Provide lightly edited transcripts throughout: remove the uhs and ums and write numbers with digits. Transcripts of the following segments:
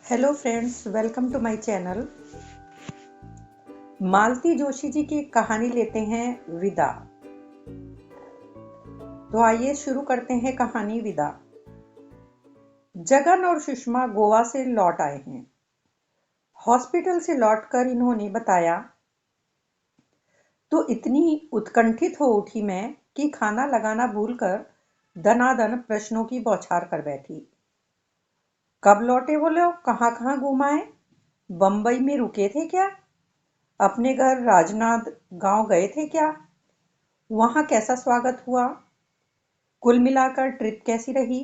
Hello friends, welcome to my channel. Malti Joshi ji की कहानी लेते हैं विदा। तो आइए शुरू करते हैं कहानी विदा। जगन और सुषमा गोवा से लौट आए हैं। हॉस्पिटल से लौटकर इन्होंने बताया तो इतनी उत्कंठित हो उठी मैं कि खाना लगाना भूलकर दनादन प्रश्नों की बौछार कर बैठी। कब लौटे वो लोग? कहाँ कहाँ घूम आए? बम्बई में रुके थे क्या? अपने घर राजनांद गांव गए थे क्या? वहां कैसा स्वागत हुआ? कुल मिलाकर ट्रिप कैसी रही?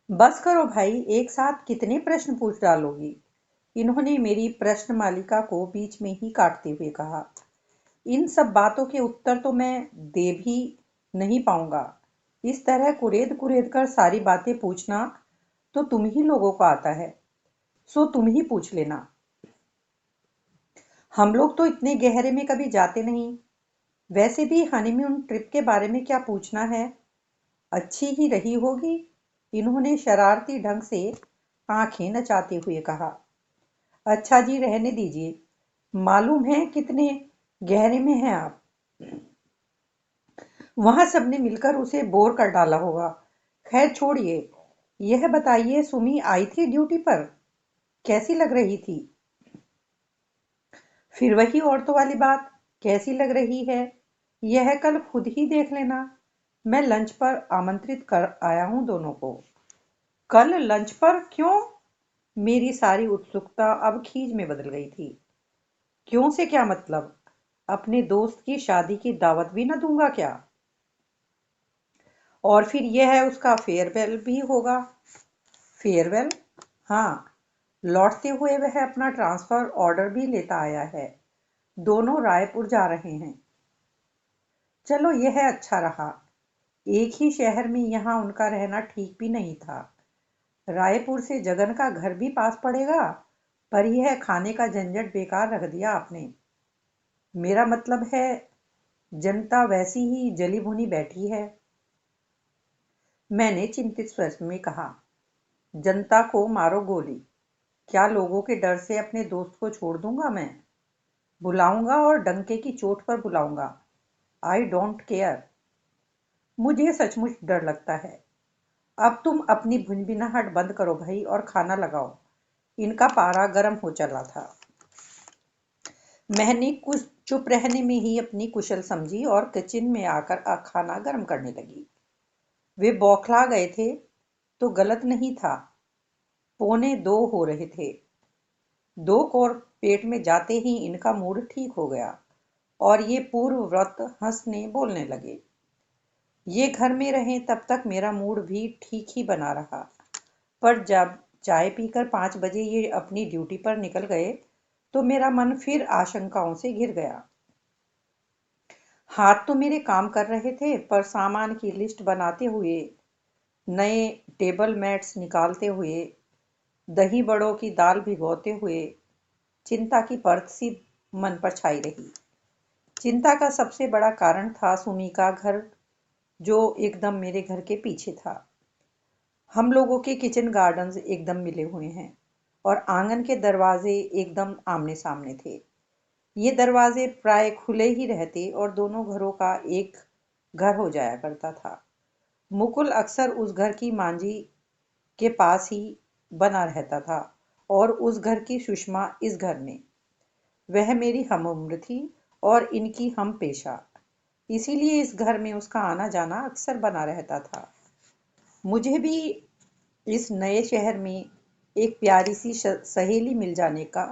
बस करो भाई, एक साथ कितने प्रश्न पूछ डालोगी? इन्होंने मेरी प्रश्न मालिका को बीच में ही काटते हुए कहा। इन सब बातों के उत्तर तो मैं दे भी नहीं पाऊंगा। इस तरह कुरेद कुरेद कर सारी बातें पूछना तो तुम ही लोगों को आता है, सो तुम ही पूछ लेना। हम लोग तो इतने गहरे में कभी जाते नहीं। वैसे भी हनीमून ट्रिप के बारे में क्या पूछना है? अच्छी ही रही होगी, इन्होंने शरारती ढंग से आंखें नचाते हुए कहा। अच्छा जी, रहने दीजिए। मालूम है कितने गहरे में हैं आप। वहां सबने मिलकर उसे बोर कर डाला होगा। खैर छोड़िए, यह बताइए, सुमी आई थी ड्यूटी पर? कैसी लग रही थी? फिर वही औरतों वाली बात, कैसी लग रही है यह कल खुद ही देख लेना। मैं लंच पर आमंत्रित कर आया हूं दोनों को। कल लंच पर? क्यों? मेरी सारी उत्सुकता अब खीज में बदल गई थी। क्यों से क्या मतलब? अपने दोस्त की शादी की दावत भी न दूंगा क्या? और फिर यह है, उसका फेयरवेल भी होगा। फेयरवेल? हाँ, लौटते हुए वह अपना ट्रांसफर ऑर्डर भी लेता आया है। दोनों रायपुर जा रहे हैं। चलो, यह अच्छा रहा। एक ही शहर में यहाँ उनका रहना ठीक भी नहीं था। रायपुर से जगन का घर भी पास पड़ेगा, पर यह खाने का झंझट बेकार रख दिया आपने। मेरा मतलब है, जनता वैसी ही जली भुनी बैठी है। मैंने चिंतित स्वर में कहा। जनता को मारो गोली। क्या लोगों के डर से अपने दोस्त को छोड़ दूंगा मैं? बुलाऊंगा और डंके की चोट पर बुलाऊंगा। I don't care. मुझे सचमुच डर लगता है। अब तुम अपनी भुनभिनाहट बंद करो भाई और खाना लगाओ। इनका पारा गर्म हो चला था। मैंने कुछ चुप रहने में ही अपनी कुशल समझी और किचन में आकर खाना गर्म करने लगी। वे बौखला गए थे तो गलत नहीं था। 1:45 हो रहे थे। 2 कौर पेट में जाते ही इनका मूड ठीक हो गया और ये पूर्व व्रत हंसने बोलने लगे। ये घर में रहें तब तक मेरा मूड भी ठीक ही बना रहा, पर जब चाय पीकर 5 बजे ये अपनी ड्यूटी पर निकल गए तो मेरा मन फिर आशंकाओं से घिर गया। हाथ तो मेरे काम कर रहे थे, पर सामान की लिस्ट बनाते हुए, नए टेबल मैट्स निकालते हुए, दही बड़ों की दाल भिगोते हुए चिंता की परत सी मन पर छाई रही। चिंता का सबसे बड़ा कारण था सुमी का घर, जो एकदम मेरे घर के पीछे था। हम लोगों के किचन गार्डन्स एकदम मिले हुए हैं और आंगन के दरवाजे एकदम आमने सामने थे। ये दरवाजे प्राय खुले ही रहते और दोनों घरों का एक घर हो जाया करता था। मुकुल अक्सर उस घर की मांझी के पास ही बना रहता था और उस घर की सुषमा इस घर में। वह मेरी हम उम्र थी और इनकी हम पेशा, इसीलिए इस घर में उसका आना जाना अक्सर बना रहता था। मुझे भी इस नए शहर में एक प्यारी सी सहेली मिल जाने का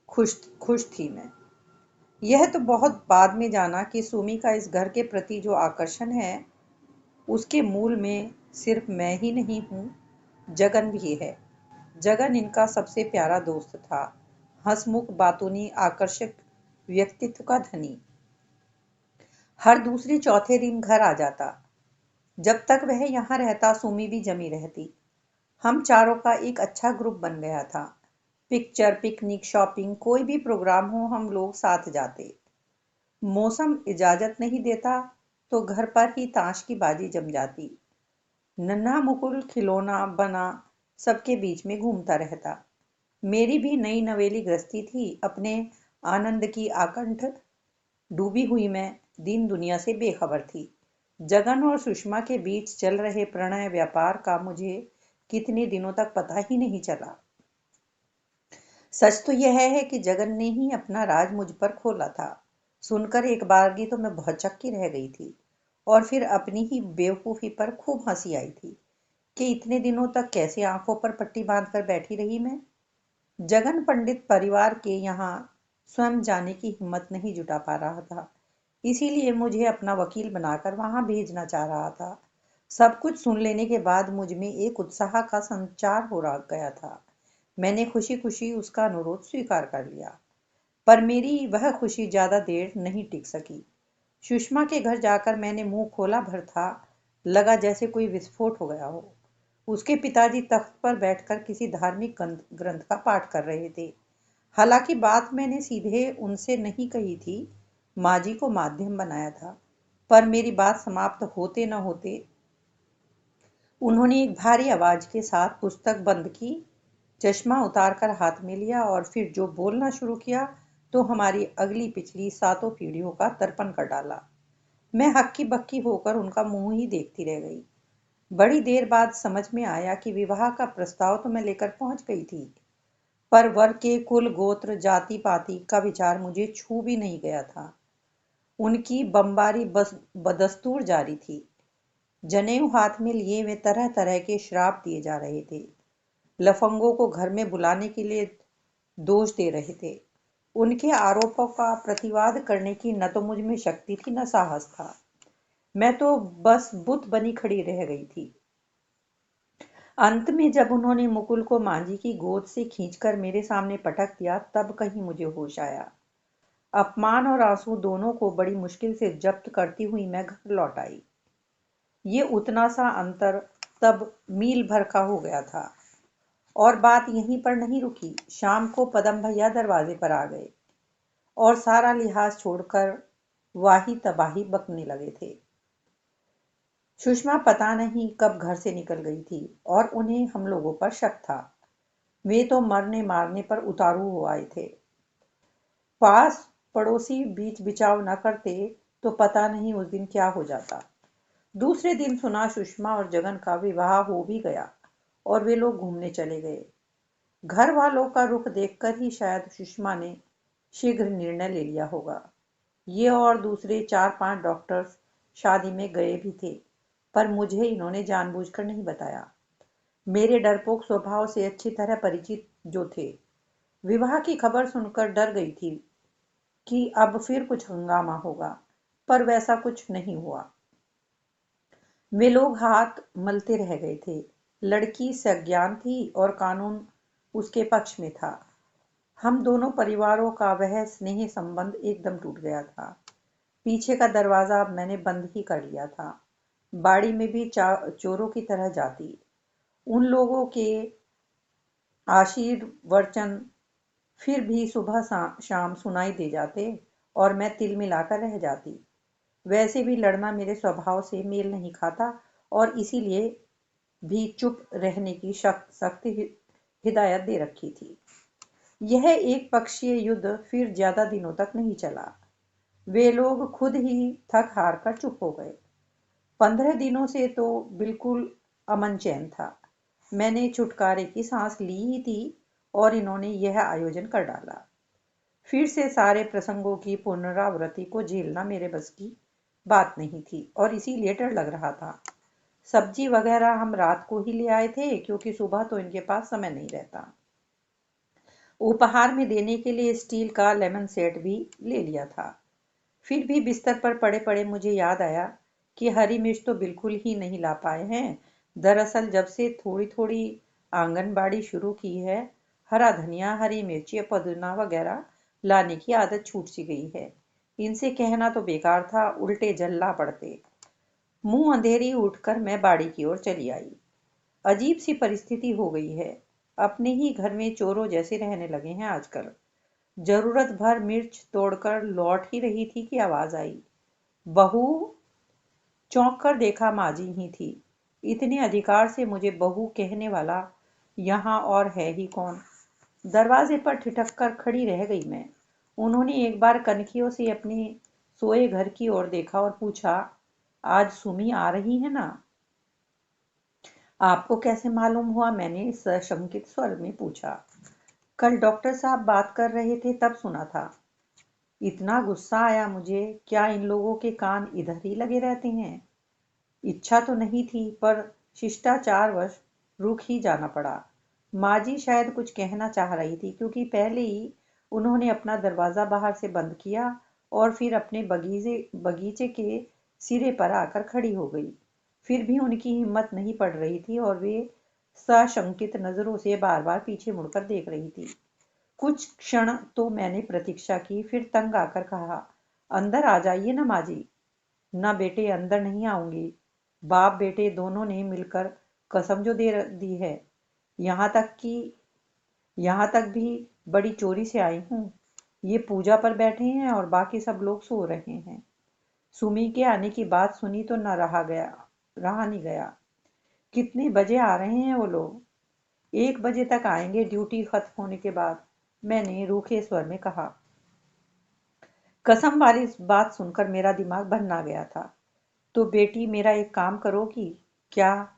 खुश खुश थी मैं। यह तो बहुत बाद में जाना कि सुमी का इस घर के प्रति जो आकर्षण है, उसके मूल में सिर्फ मैं ही नहीं हूँ, जगन भी है। जगन इनका सबसे प्यारा दोस्त था, हंसमुख, बातूनी, आकर्षक व्यक्तित्व का धनी। हर दूसरे चौथे दिन घर आ जाता। जब तक वह यहाँ रहता सुमी भी जमी रहती। हम चारों का एक अच्छा ग्रुप बन गया था। पिक्चर, पिकनिक, शॉपिंग, कोई भी प्रोग्राम हो हम लोग साथ जाते। मौसम इजाजत नहीं देता तो घर पर ही ताश की बाजी जम जाती। नन्हा मुकुल खिलौना बना सबके बीच में घूमता रहता। मेरी भी नई नवेली गृहस्थी थी। अपने आनंद की आकंठ डूबी हुई मैं दीन दुनिया से बेखबर थी। जगन और सुषमा के बीच चल रहे प्रणय व्यापार का मुझे कितने दिनों तक पता ही नहीं चला। सच तो यह है कि जगन ने ही अपना राज मुझ पर खोला था। सुनकर एक बारगी तो मैं बहुत चक्की रह गई थी, और फिर अपनी ही बेवकूफ़ी पर खूब हंसी आई थी कि इतने दिनों तक कैसे आंखों पर पट्टी बांधकर बैठी रही मैं। जगन पंडित परिवार के यहाँ स्वयं जाने की हिम्मत नहीं जुटा पा रहा था, इसीलिए मुझे अपना वकील बनाकर वहां भेजना चाह रहा था। सब कुछ सुन लेने के बाद मुझ में एक उत्साह का संचार हो रहा गया था। मैंने खुशी खुशी उसका अनुरोध स्वीकार कर लिया, पर मेरी वह खुशी ज्यादा देर नहीं टिक सकी। सुषमा के घर जाकर मैंने मुंह खोला भर था, लगा जैसे कोई विस्फोट हो गया हो। उसके पिताजी तख्त पर बैठकर किसी धार्मिक ग्रंथ का पाठ कर रहे थे। हालांकि बात मैंने सीधे उनसे नहीं कही थी, माँ जी को माध्यम बनाया था, पर मेरी बात समाप्त होते न होते उन्होंने एक भारी आवाज के साथ पुस्तक बंद की, चश्मा उतारकर हाथ में लिया और फिर जो बोलना शुरू किया तो हमारी अगली पिछली सातों पीढ़ियों का तर्पण कर डाला। मैं हक्की बक्की होकर उनका मुंह ही देखती रह गई। बड़ी देर बाद समझ में आया कि विवाह का प्रस्ताव तो मैं लेकर पहुंच गई थी, पर वर के कुल गोत्र जाति पाति का विचार मुझे छू भी नहीं गया था। उनकी बमबारी बस बदस्तूर जारी थी। जनेऊ हाथ में लिए वे तरह तरह के श्राप दिए जा रहे थे। लफंगों को घर में बुलाने के लिए दोष दे रहे थे। उनके आरोपों का प्रतिवाद करने की न तो मुझ में शक्ति थी न साहस था। मैं तो बस बुत बनी खड़ी रह गई थी। अंत में जब उन्होंने मुकुल को मांझी की गोद से खींचकर मेरे सामने पटक दिया, तब कहीं मुझे होश आया। अपमान और आंसू दोनों को बड़ी मुश्किल से जब्त करती हुई मैं घर लौट आई। ये उतना सा अंतर तब मील भर का हो गया था। और बात यहीं पर नहीं रुकी। शाम को पदम भैया दरवाजे पर आ गए और सारा लिहाज छोड़कर वाही तबाही बकने लगे थे। सुषमा पता नहीं कब घर से निकल गई थी और उन्हें हम लोगों पर शक था। वे तो मरने मारने पर उतारू हो आए थे। पास पड़ोसी बीच बिचाव न करते तो पता नहीं उस दिन क्या हो जाता। दूसरे दिन सुना सुषमा और जगन का विवाह हो भी गया और वे लोग घूमने चले गए। घर वालों का रुख देखकर ही शायद सुषमा ने शीघ्र निर्णय ले लिया होगा। ये और दूसरे 4-5 डॉक्टर्स शादी में गए भी थे, पर मुझे इन्होंने जानबूझकर नहीं बताया। मेरे डरपोक स्वभाव से अच्छी तरह परिचित जो थे, विवाह की खबर सुनकर डर गई थी कि अब फिर कुछ हंगामा होगा, पर वैसा कुछ नहीं हुआ। वे लोग हाथ मलते रह गए थे। लड़की सज्ञान थी और कानून उसके पक्ष में था। हम दोनों परिवारों का वह स्नेह संबंध एकदम टूट गया था। पीछे का दरवाजा मैंने बंद ही कर लिया था। बाड़ी में भी चोरों की तरह जाती। उन लोगों के आशीर्वचन फिर भी सुबह शाम सुनाई दे जाते और मैं तिल मिलाकर रह जाती। वैसे भी लड़ना मेरे स्वभाव से मेल नहीं खाता और इसीलिए भी चुप रहने की सख्त हिदायत दे रखी थी। यह एक पक्षीय युद्ध फिर ज्यादा दिनों तक नहीं चला। वे लोग खुद ही थक हार कर चुप हो गए। 15 दिनों से तो बिल्कुल अमन चैन था। मैंने छुटकारे की सांस ली ही थी और इन्होंने यह आयोजन कर डाला। फिर से सारे प्रसंगों की पुनरावृत्ति को झेलना मेरे बस की बात नहीं थी और इसीलिए डर लग रहा था। सब्जी वगैरह हम रात को ही ले आए थे, क्योंकि सुबह तो इनके पास समय नहीं रहता। उपहार में देने के लिए स्टील का लेमन सेट भी ले लिया था। फिर भी बिस्तर पर पड़े पड़े मुझे याद आया कि हरी मिर्च तो बिल्कुल ही नहीं ला पाए हैं। दरअसल जब से थोड़ी थोड़ी आंगनबाड़ी शुरू की है, हरा धनिया, हरी मिर्च या पुदीना वगैरह लाने की आदत छूट सी गई है। इनसे कहना तो बेकार था, उल्टे जल्ला पड़ते। मुंह अंधेरी उठकर मैं बाड़ी की ओर चली आई। अजीब सी परिस्थिति हो गई है। अपने ही घर में चोरों जैसे रहने लगे हैं आजकल। जरूरत भर मिर्च तोड़कर लौट ही रही थी कि आवाज आई, बहू। चौंक कर देखा, माँ जी ही थी। इतने अधिकार से मुझे बहू कहने वाला यहाँ और है ही कौन। दरवाजे पर ठिठक कर खड़ी रह गई मैं। उन्होंने एक बार कनखियों से अपने सोए घर की ओर देखा और पूछा, आज सुमी आ रही है ना? आपको कैसे मालूम हुआ? मैंने सशंकित स्वर में पूछा। कल डॉक्टर साहब बात कर रहे थे तब सुना था। इतना गुस्सा आया मुझे। क्या इन लोगों के कान इधर ही लगे रहते हैं? इच्छा तो नहीं थी पर शिष्टाचारवश रुक ही जाना पड़ा। माँ जी शायद कुछ कहना चाह रही थी क्योंकि पहले ही उन्होंने अपना दरवाज़ा बाहर से बंद किया और फिर अपने बगीचे के सिरे पर आकर खड़ी हो गई। फिर भी उनकी हिम्मत नहीं पड़ रही थी और वे सशंकित नज़रों से बार बार पीछे मुड़कर देख रही थी। कुछ क्षण तो मैंने प्रतीक्षा की, फिर तंग आकर कहा, अंदर आ जाइए ना माँ जी। ना बेटे, अंदर नहीं आऊंगी। बाप बेटे दोनों ने मिलकर कसम जो दे दी है। यहाँ तक कि यहाँ तक भी बड़ी चोरी से आई हूँ। ये पूजा पर बैठे हैं और बाकी सब लोग सो रहे हैं। सुमी के आने की बात सुनी तो न रहा नहीं गया। कितने बजे आ रहे हैं वो लोग? 1 बजे तक आएंगे, ड्यूटी खत्म होने के बाद, मैंने रूखे स्वर में कहा। कसम वाली बात सुनकर मेरा दिमाग भन्ना गया था। तो बेटी मेरा एक काम करोगी क्या?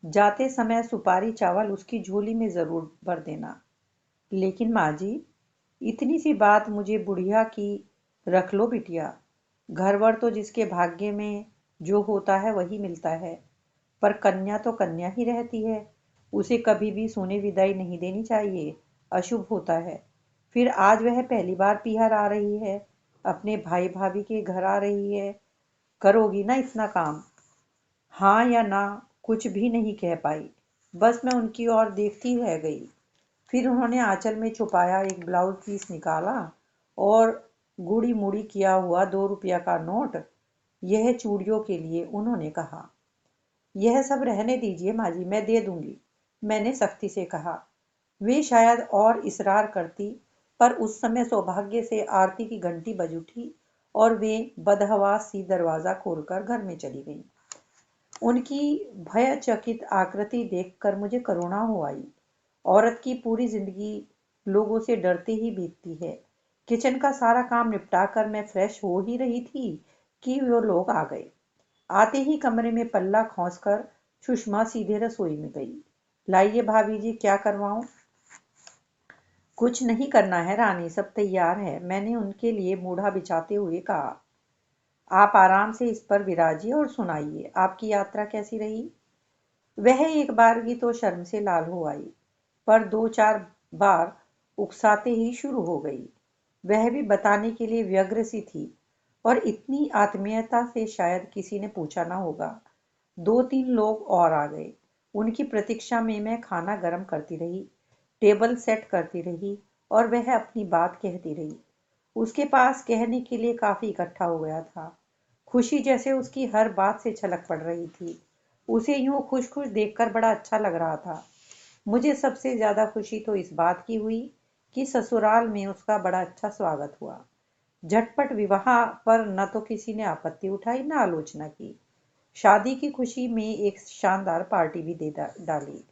जाते समय सुपारी चावल उसकी झोली में जरूर भर देना। लेकिन माँ जी, इतनी सी बात मुझे बुढ़िया की। रख लो बिटिया। घरवर तो जिसके भाग्य में जो होता है वही मिलता है। पर कन्या तो कन्या ही रहती है। उसे कभी भी सोने विदाई नहीं देनी चाहिए। अशुभ होता है। फिर आज वह पहली बार पीहर आ रही है, अपने भाई भाभी के घर आ रही है। करोगी ना इतना काम? हाँ या ना कुछ भी नहीं कह पाई। बस मैं उनकी ओर देखती रह गई। फिर उन्होंने आंचल में छुपाया एक ब्लाउज पीस निकाला और गुड़ी मुड़ी किया हुआ 2 रुपया का नोट, यह चूड़ियों के लिए, उन्होंने कहा। यह सब रहने दीजिए माँ जी, मैं दे दूंगी, मैंने सख्ती से कहा। वे शायद और इसरार करती, पर उस समय सौभाग्य से आरती की घंटी बज उठी और वे बदहवास सी दरवाजा खोलकर घर में चली गईं। उनकी भयचकित आकृति देखकर मुझे करुणा हो आई। औरत की पूरी जिंदगी लोगों से डरते ही बीतती है। किचन का सारा काम निपटाकर मैं फ्रेश हो ही रही थी कि वो लोग आ गए। आते ही कमरे में पल्ला खौंसकर सुषमा सीधे रसोई में गई। लाइए भाभी जी, क्या करवाऊं? कुछ नहीं करना है रानी, सब तैयार है, मैंने उनके लिए मूढ़ा बिछाते हुए कहा। आप आराम से इस पर विराजिए और सुनाइए, आपकी यात्रा कैसी रही? वह एक बार की तो शर्म से लाल हो आई, पर 2-4 बार उकसाते ही शुरू हो गई। वह भी बताने के लिए व्यग्र सी थी और इतनी आत्मीयता से शायद किसी ने पूछा ना होगा। 2-3 लोग और आ गए। उनकी प्रतीक्षा में मैं खाना गर्म करती रही, टेबल सेट करती रही और वह अपनी बात कहती रही। उसके पास कहने के लिए काफी इकट्ठा हो गया था। खुशी जैसे उसकी हर बात से छलक पड़ रही थी। उसे यूं खुश खुश देखकर बड़ा अच्छा लग रहा था। मुझे सबसे ज्यादा खुशी तो इस बात की हुई कि ससुराल में उसका बड़ा अच्छा स्वागत हुआ। झटपट विवाह पर न तो किसी ने आपत्ति उठाई न आलोचना की। शादी की खुशी में एक शानदार पार्टी भी दे डाली।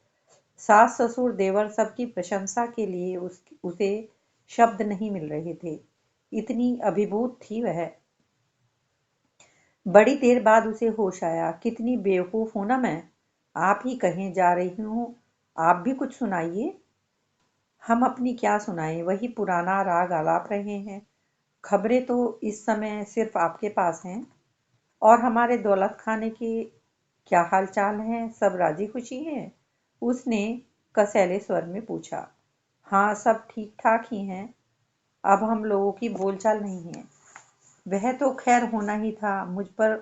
सास ससुर देवर सबकी प्रशंसा के लिए उसे शब्द नहीं मिल रहे थे, इतनी अभिभूत थी वह। बड़ी देर बाद उसे होश आया। कितनी बेवकूफ हूं ना मैं। आप ही कहीं जा रही हूं, आप भी कुछ सुनाइए। हम अपनी क्या सुनाएं, वही पुराना राग आलाप रहे हैं। खबरें तो इस समय सिर्फ आपके पास हैं। और हमारे दौलत खाने के क्या हाल चाल हैं, सब राजी खुशी हैं? उसने कसैले स्वर में पूछा। हाँ, सब ठीक ठाक ही हैं। अब हम लोगों की बोलचाल नहीं है। वह तो खैर होना ही था। मुझ पर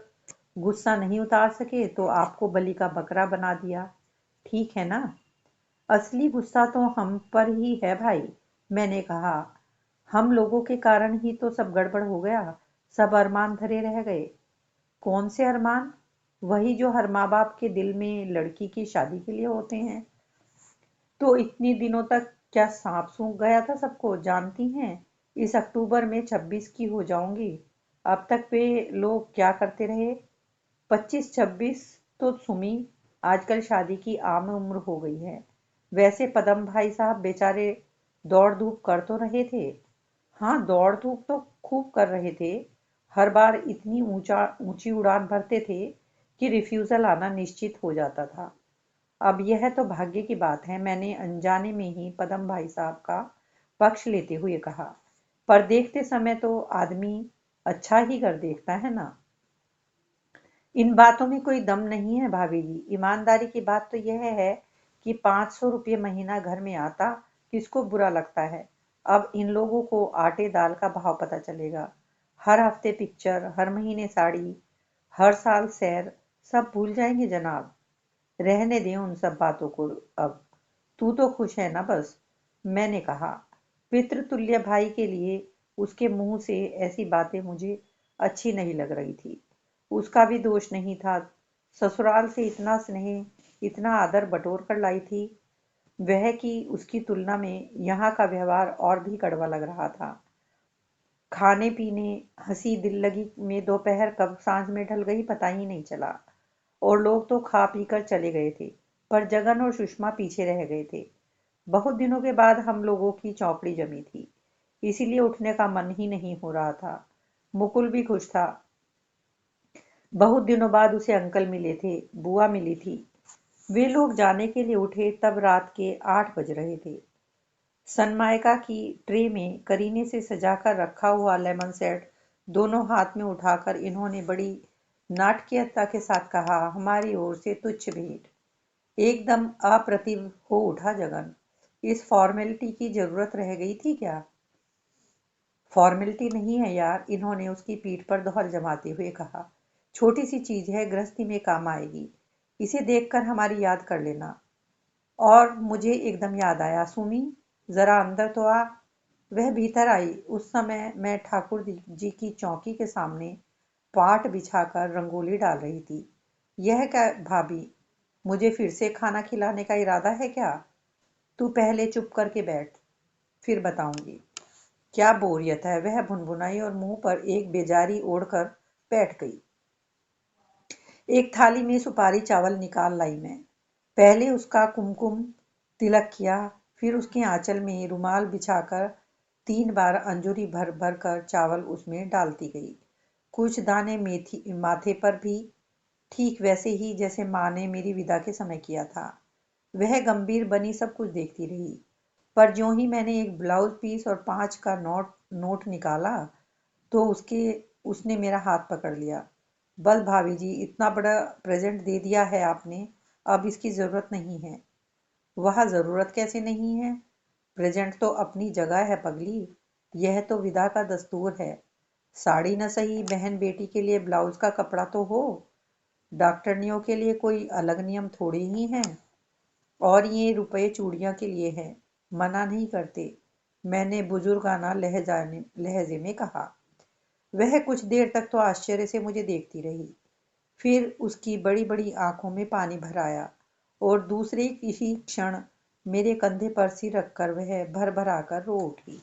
गुस्सा नहीं उतार सके तो आपको बलि का बकरा बना दिया। ठीक है ना? असली गुस्सा तो हम पर ही है भाई, मैंने कहा। हम लोगों के कारण ही तो सब गड़बड़ हो गया। सब अरमान धरे रह गए। कौन से अरमान? वही जो हर माँ बाप के दिल में लड़की की शादी के लिए होते हैं। तो इतने दिनों तक क्या सांप सूंघ गया था सबको? जानती हैं, इस अक्टूबर में 26 की हो जाऊंगी। अब तक वे लोग क्या करते रहे? 25-26 तो सुमी, आजकल शादी की आम उम्र हो गई है। वैसे पदम भाई साहब बेचारे दौड़ धूप कर तो रहे थे। हाँ, दौड़ धूप तो खूब कर रहे थे। हर बार इतनी ऊंची उड़ान भरते थे कि रिफ्यूजल आना निश्चित हो जाता था। अब यह तो भाग्य की बात है, मैंने अनजाने में ही पदम भाई साहब का पक्ष लेते हुए कहा। पर देखते समय तो आदमी अच्छा ही कर देखता है ना। इन बातों में कोई दम नहीं है भाभी जी। ईमानदारी की बात तो यह है कि 500 रुपये महीना घर में आता किसको बुरा लगता है। अब इन लोगों को आटे दाल का भाव पता चलेगा। हर हफ्ते पिक्चर, हर महीने साड़ी, हर साल सैर, सब भूल जाएंगे जनाब। रहने दें उन सब बातों को अब। तू तो खुश है ना बस। मैंने कहा, पितृतुल्य भाई के लिए उसके मुंह से ऐसी बातें मुझे अच्छी नहीं लग रही थी। उसका भी दोष नहीं था। ससुराल से इतना स्नेह, इतना आदर बटोर कर लाई थी वह कि उसकी तुलना में यहाँ का व्यवहार और भी कड़वा लग रहा था। खाने पीने, हंसी दिल लगी में दोपहर कब सांझ में ढल गई पता ही नहीं चला। और लोग तो खा पी कर चले गए थे, पर जगन और सुषमा पीछे रह गए थे। बहुत दिनों के बाद हम लोगों की चौपड़ी जमी थी, इसीलिए उठने का मन ही नहीं हो रहा था। मुकुल भी खुश था। बहुत दिनों बाद उसे अंकल मिले थे, बुआ मिली थी। वे लोग जाने के लिए उठे तब रात के 8 बज रहे थे। सनमाइका की ट्रे में करीने से सजाकर रखा हुआ लेमन सेट दोनों हाथ में उठाकर इन्होंने बड़ी नाटकीयता के साथ कहा, हमारी ओर से तुच्छ भेंट। एकदम अप्रतिभ हो उठा जगन। इस फॉर्मेलिटी की जरूरत रह गई थी क्या? फॉर्मेलिटी नहीं है यार, इन्होंने उसकी पीठ पर दोहर जमाते हुए कहा। छोटी सी चीज है, गृहस्थी में काम आएगी। इसे देखकर हमारी याद कर लेना। और मुझे एकदम याद आया, सुमी जरा अंदर तो आ। वह भीतर आई। उस समय मैं ठाकुर जी की चौकी के सामने पाट बिछाकर रंगोली डाल रही थी। यह क्या भाभी, मुझे फिर से खाना खिलाने का इरादा है क्या? तू पहले चुप करके बैठ, फिर बताऊंगी। क्या बोरियत है, वह भुनभुनाई और मुंह पर एक बेजारी ओढ़कर बैठ गई। एक थाली में सुपारी चावल निकाल लाई मैं। पहले उसका कुमकुम तिलक किया, फिर उसके आंचल में रुमाल बिछाकर 3 बार अंजूरी भर भर कर चावल उसमें डालती गई। कुछ दाने मेथी माथे पर भी, ठीक वैसे ही जैसे माँ ने मेरी विदा के समय किया था। वह गंभीर बनी सब कुछ देखती रही। पर ज्यों ही मैंने एक ब्लाउज पीस और 5 का नोट नोट निकाला तो उसने मेरा हाथ पकड़ लिया। बस भाभी जी, इतना बड़ा प्रेजेंट दे दिया है आपने, अब इसकी जरूरत नहीं है। वह जरूरत कैसे नहीं है? प्रेजेंट तो अपनी जगह है पगली। यह तो विदा का दस्तूर है। साड़ी न सही, बहन बेटी के लिए ब्लाउज का कपड़ा तो हो। डॉक्टरनियों के लिए कोई अलग नियम थोड़ी ही है। और ये रुपए चूड़ियां के लिए हैं, मना नहीं करते, मैंने बुजुर्गाना लहजे में कहा। वह कुछ देर तक तो आश्चर्य से मुझे देखती रही। फिर उसकी बड़ी बड़ी आंखों में पानी भर आया और दूसरे किसी क्षण मेरे कंधे पर सिर रखकर वह भर भर आकर रो उठी।